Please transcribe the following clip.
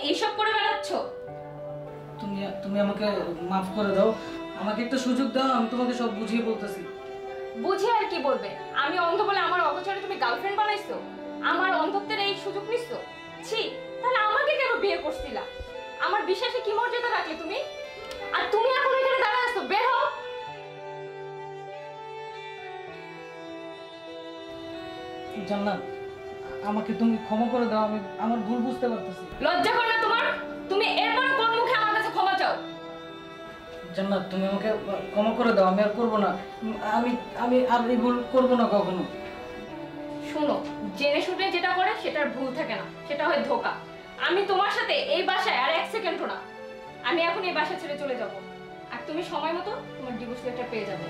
এইসব করে বেড়াচ্ছ? তুমি তুমি আমাকে মাফ করে দাও, আমাকে একটা সুযোগ দাও, আমি তোমাকে সব বুঝিয়ে বলতেছি। বুঝে আর কি বলবে? আমি অন্ধ বলে আমার অগোচরে তুমি গার্লফ্রেন্ড বানাইছো? আমার অন্ধত্বের এই সুযোগ নিচ্ছ? ছি, তাহলে আমাকে কেন বিয়ে করছিলা? আমার বিশ্বাসে কি মর্যাদা রাখলে তুমি? আর তুমি এখন এখানে দাঁড়ায় আছো, বের হও। জান্নাত, আমাকে তুমি ক্ষমা করে দাও, আমি আমার ভুল বুঝতে পারতেছি। লজ্জা করে না তোমার? তুমি এরপরে কোন মুখে আমার কাছে ক্ষমা চাও? জান্নাত, তুমি আমাকে ক্ষমা করে দাও, আমি আর করবো না। আমি আমি আর এই ভুল করবো না কখনো। শোনো, জেনে শুনে যেটা করে সেটার ভুল থাকে না, সেটা হয় ধোঁকা। আমি তোমার সাথে এই বাসায় আর 1 সেকেন্ডও না। আমি এখন এই বাসা ছেড়ে চলে যাব, আর তুমি সময় মতো তোমার ডিভোর্স লেটার পেয়ে যাবে।